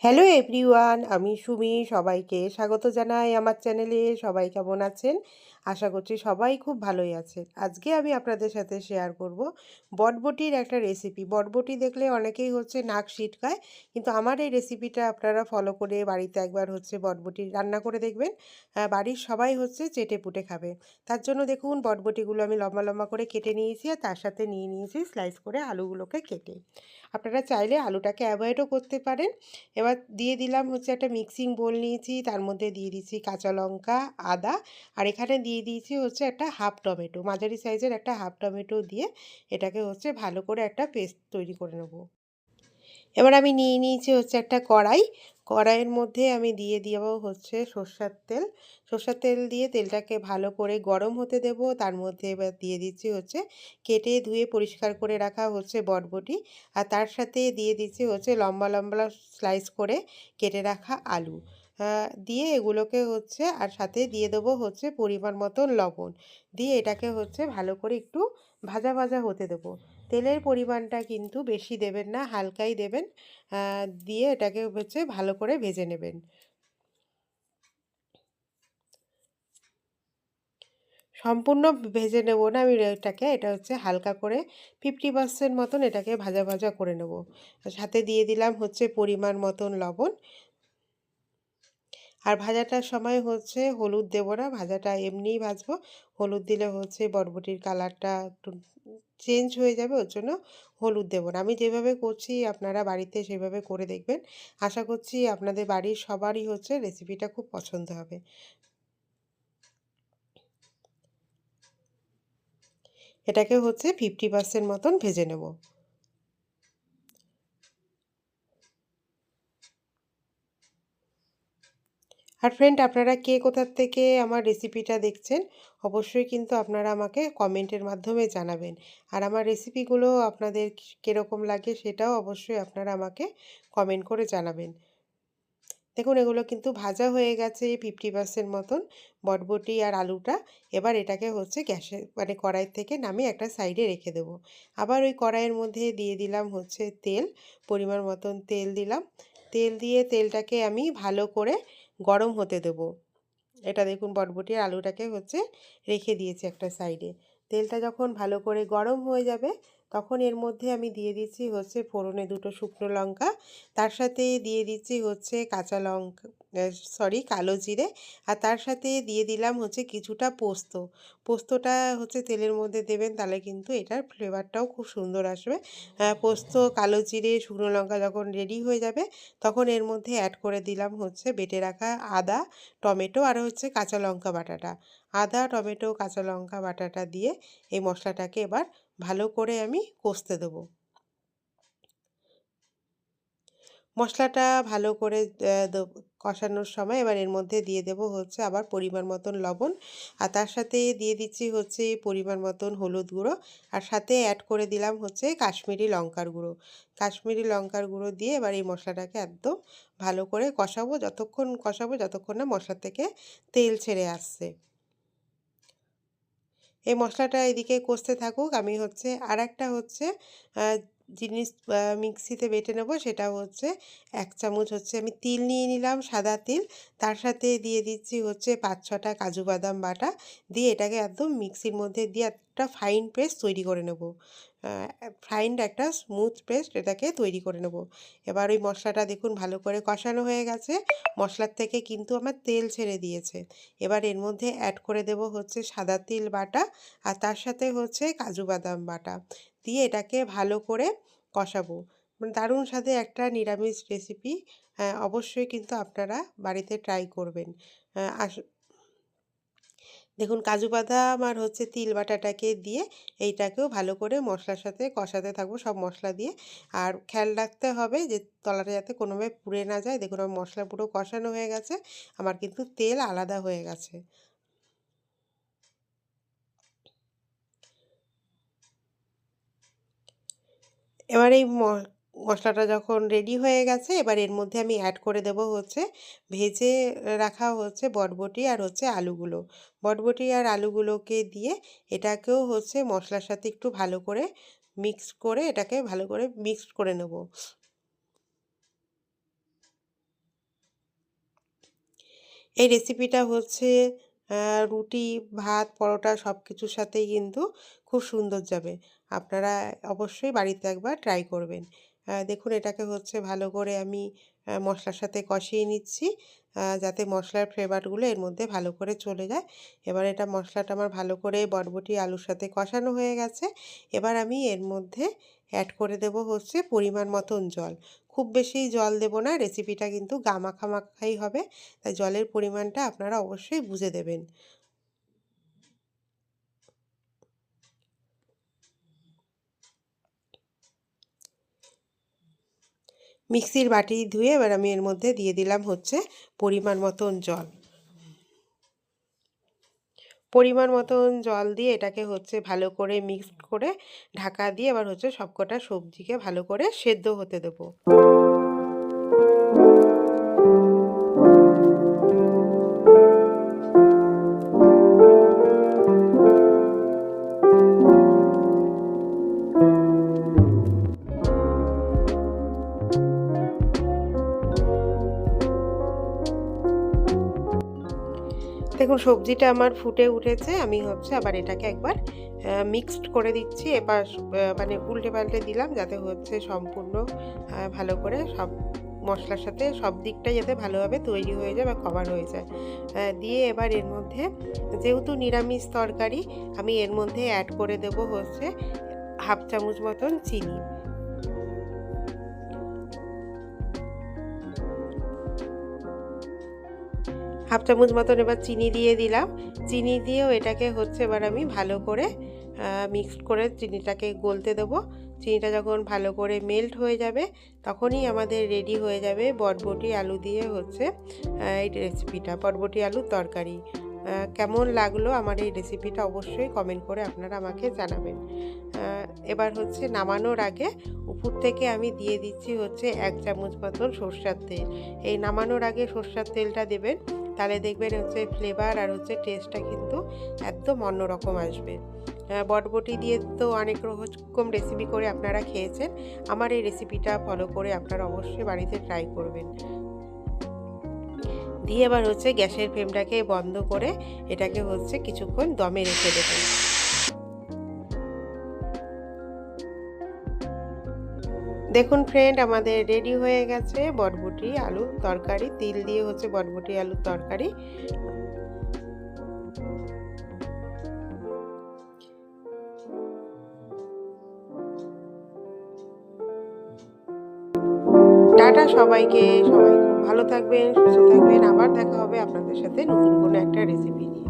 Hello everyone, আমি সুমি। সবাইকে স্বাগত জানাই আমার চ্যানেলে। সবাই কেমন আছেন? আশা করছি সবাই খুব ভালোই আছেন। আজকে আমি আপনাদের সাথে শেয়ার করব বটবটির একটা রেসিপি। বটবটি দেখলে অনেকেই নাক সিটকায়, কিন্তু আমার এই রেসিপিটা আপনারা ফলো করে বাড়িতে একবার বটবটি রান্না করে দেখবেন। বাড়ির সবাই চেটে পুটে খাবে। তার জন্য দেখুন, বটবটিগুলো আমি লম্বা লম্বা করে কেটে নিয়েছি, আর তার সাথে নিয়ে নিয়েছি স্লাইস করে আলুগুলোকে কেটে। আপনারা চাইলে আলুটাকে অ্যাভয়েডও করতে পারেন। এবার দিয়ে দিলাম একটা মিক্সিং বোল নিয়েছি, তার মধ্যে দিয়ে দিচ্ছি কাঁচা লঙ্কা, আদা, আর এখানে দিয়ে দিয়েছি একটা হাফ টমেটো, মাঝারি সাইজের একটা হাফ টমেটো দিয়ে এটাকে ভালো করে একটা পেস্ট তৈরি করে নেব। এবার আমি নিয়ে নিয়েছি একটা কড়াই। কড়াইয়ের মধ্যে আমি দিয়ে দেবো সর্ষের তেল। সর্ষের তেল দিয়ে তেলটাকে ভালো করে গরম হতে দেব। তার মধ্যে এবার দিয়ে দিচ্ছি কেটে ধুয়ে পরিষ্কার করে রাখা বটবটি, আর তার সাথে দিয়ে দিচ্ছি লম্বা লম্বা স্লাইস করে কেটে রাখা আলু। দিয়ে এগুলোকে আর সাথে দিয়ে দেবো পরিমাণ মতন লবণ। দিয়ে এটাকে ভালো করে একটু ভাজা ভাজা হতে দেবো। তেলের পরিমাণটা কিন্তু বেশি দেবেন না, হালকাই দেবেন। দিয়ে এটাকে ভালো করে ভেজে নেবেন। সম্পূর্ণ ভেজে নেব না আমি এটাকে, এটা হালকা করে 50% মতন এটাকে ভাজা ভাজা করে নেব। সাথে দিয়ে দিলাম পরিমাণ মতন লবণ। আর ভাজাটার সময় হলুদ দেব না, ভাজাটা এমনিই ভাজবো। হলুদ দিলে বরবটির কালারটা একটু চেঞ্জ হয়ে যাবে, ওর জন্য হলুদ দেব না। আমি যেভাবে করছি আপনারা বাড়িতে সেভাবে করে দেখবেন। আশা করছি আপনাদের বাড়ির সবারই রেসিপিটা খুব পছন্দ হবে। এটাকে 50% মতন ভেজে নেব। আর ফ্রেন্ড, আপনারা কে কোথার থেকে আমার রেসিপিটা দেখছেন অবশ্যই কিন্তু আপনারা আমাকে কমেন্টের মাধ্যমে জানাবেন। আর আমার রেসিপিগুলো আপনাদের কীরকম লাগে সেটাও অবশ্যই আপনারা আমাকে কমেন্ট করে জানাবেন। দেখুন, এগুলো কিন্তু ভাজা হয়ে গেছে 50% মতন, বটবটি আর আলুটা। এবার এটাকে গ্যাসে কড়াই থেকে নামিয়ে একটা সাইডে রেখে দেব। আবার ওই কড়াইয়ের মধ্যে দিয়ে দিলাম তেল, পরিমাণ মতন তেল দিলাম। তেল দিয়ে তেলটাকে আমি ভালো করে গরম হতে দেব। এটা দেখুন, বটবটি আর আলুটাকে রেখে দিয়েছি একটা সাইডে। তেলটা যখন ভালো করে গরম হয়ে যাবে, তখন এর মধ্যে আমি দিয়ে দিচ্ছি ফোড়নে দুটো শুকনো লঙ্কা। তার সাথে দিয়ে দিচ্ছি কাঁচা লঙ্কা, কালো জিরে। আর তার সাথে দিয়ে দিলাম কিছুটা পোস্ত। পোস্তটা তেলের মধ্যে দেবেন, তাহলে কিন্তু এটার ফ্লেভারটাও খুব সুন্দর আসবে। পোস্ত, কালো জিরে, শুকনো লঙ্কা যখন রেডি হয়ে যাবে, তখন এর মধ্যে অ্যাড করে দিলাম বেটে রাখা আদা, টমেটো, আর কাঁচা লঙ্কা বাটাটা। আদা, টমেটো, কাঁচা লঙ্কা বাটাটা দিয়ে এই মশলাটাকে এবার ভালো করে আমি কষতে দেবো। মশলাটা ভালো করে কষানোর সময় এবার এর মধ্যে দিয়ে দেব আবার পরিমাণ মতন লবণ। আর তার সাথে দিয়ে দিচ্ছি পরিমাণ মতন হলুদ গুঁড়ো। আর সাথে অ্যাড করে দিলাম কাশ্মীরি লঙ্কার গুঁড়ো। কাশ্মীরি লঙ্কার গুঁড়ো দিয়ে এবার এই মশলাটাকে একদম ভালো করে যতক্ষণ না মশলা থেকে তেল ছেড়ে আসছে। এই মশলাটা এদিকে কষতে থাকুক। আমি আর একটা আহ, জিনিস মিক্সিতে বেটে নেব। সেটা 1 চামচ আমি তিল নিয়ে নিলাম, সাদা তিল। তার সাথে দিয়ে দিচ্ছি 5-6টা কাজু বাদাম বাটা। দিয়ে এটাকে একদম মিক্সির মধ্যে দিয়ে একটা ফাইন পেস্ট তৈরি করে নেব। ফাইন একটা স্মুথ পেস্ট এটাকে তৈরি করে নেব। এবার ওই মশলাটা দেখুন ভালো করে কষানো হয়ে গেছে। মশলার থেকে কিন্তু আমার তেল ছেড়ে দিয়েছে। এবার এর মধ্যে অ্যাড করে দেব সাদা তিল বাটা, আর তার সাথে কাজু বাদাম বাটা। দিয়ে এটাকে ভালো করে কষাবো। দারুণ স্বাদে একটা নিরামিষ রেসিপি। অবশ্যই কিন্তু আপনারা বাড়িতে ট্রাই করবেন। দেখুন, কাজু বাদাম আর তিল বাটাটাকে দিয়ে এইটাকেও ভালো করে মশলার সাথে কষাতে থাকবো, সব মশলা দিয়ে। আর খেয়াল রাখতে হবে যে তলাটা যাতে কোনোভাবে পুড়ে না যায়। দেখুন, আমার মশলা পুরো কষানো হয়ে গেছে, আমার কিন্তু তেল আলাদা হয়ে গেছে। এবার এই মশলাটা যখন রেডি হয়ে গেছে, এবার এর মধ্যে আমি অ্যাড করে দেব ভেজে রাখা বটবটি আর আলুগুলো। বটবটি আর আলুগুলোকে দিয়ে এটাকেও মশলার সাথে একটু ভালো করে মিক্স করে এটাকে ভালো করে মিক্সড করে নেব। এই রেসিপিটা হচ্ছে রুটি, ভাত, পরোটা সব কিছুর সাথেই কিন্তু খুব সুন্দর যাবে। আপনারা অবশ্যই বাড়িতে একবার ট্রাই করবেন। দেখুন এটাকে হচ্ছে ভালো করে আমি মশলার সাথে কষিয়ে নিচ্ছি, যাতে মশলার ফ্লেভারগুলো এর মধ্যে ভালো করে চলে যায়। এবার এটা মশলাটা আমার ভালো করে বরবটি আলুর সাথে কষানো হয়ে গেছে। এবার আমি এর মধ্যে অ্যাড করে দেব হচ্ছে পরিমাণ মতন জল। খুব বেশি জল দেব না, রেসিপিটা কিন্তু মাখাই হবে। তাই জলের পরিমাণটা আপনারা অবশ্যই বুঝে দেবেন। মিক্সির বাটি ধুয়ে এবার আমি এর মধ্যে দিয়ে দিলাম হচ্ছে পরিমাণ মতন জল। পরিমাণ মতন জল দিয়ে এটাকে হচ্ছে ভালো করে মিক্সড করে ঢাকা দিয়ে এবার হচ্ছে সবকটা সবজিকে ভালো করে সেদ্ধ হতে দেবো। দেখুন সবজিটা আমার ফুটে উঠেছে। আমি হচ্ছে আবার এটাকে একবার মিক্সড করে দিচ্ছি। এবার মানে উল্টে পাল্টে দিলাম, যাতে হচ্ছে সম্পূর্ণ ভালো করে সব মশলার সাথে সব দিকটাই যাতে ভালোভাবে তৈরি হয়ে যায় বা কভার হয়ে যায়। দিয়ে এবার এর মধ্যে, যেহেতু নিরামিষ তরকারি, আমি এর মধ্যে অ্যাড করে দেব হচ্ছে হাফ চামচ মতন চিনি। হাফ চামচ মতন এবার চিনি দিয়ে দিলাম। চিনি দিয়েও এটাকে হচ্ছে এবার আমি ভালো করে মিক্সড করে চিনিটাকে গলতে দেবো। চিনিটা যখন ভালো করে মেল্ট হয়ে যাবে তখনই আমাদের রেডি হয়ে যাবে বরবটি আলু দিয়ে হচ্ছে এই রেসিপিটা, বরবটি আলুর তরকারি। কেমন লাগলো আমার এই রেসিপিটা অবশ্যই কমেন্ট করে আপনারা আমাকে জানাবেন। এবার হচ্ছে নামানোর আগে উপর থেকে আমি দিয়ে দিচ্ছি হচ্ছে 1 চামচ মতন সরষের তেল। এই নামানোর আগে সরষের তেলটা দেবেন, তাহলে দেখবেন হচ্ছে ফ্লেভার আর হচ্ছে টেস্টটা কিন্তু একদম অন্যরকম আসবে। বরবটি দিয়ে তো অনেক রকম রেসিপি করে আপনারা খেয়েছেন। আমার এই রেসিপিটা ফলো করে আপনারা অবশ্যই বাড়িতে ট্রাই করবেন। দিয়ে এবার হচ্ছে গ্যাসের ফ্লেমটাকে বন্ধ করে এটাকে হচ্ছে কিছুক্ষণ দমে রেখে দেবেন। দেখুন ফ্রেন্ড, আমাদের রেডি হয়ে গেছে বরবটি আলুর তরকারি। তিল দিয়ে হচ্ছে বরবটি আলুর তরকারি। টাটা সবাইকে, সবাই খুব ভালো থাকবেন, সুস্থ থাকবেন। আবার দেখা হবে আপনাদের সাথে নতুন কোনো একটা রেসিপি নিয়ে।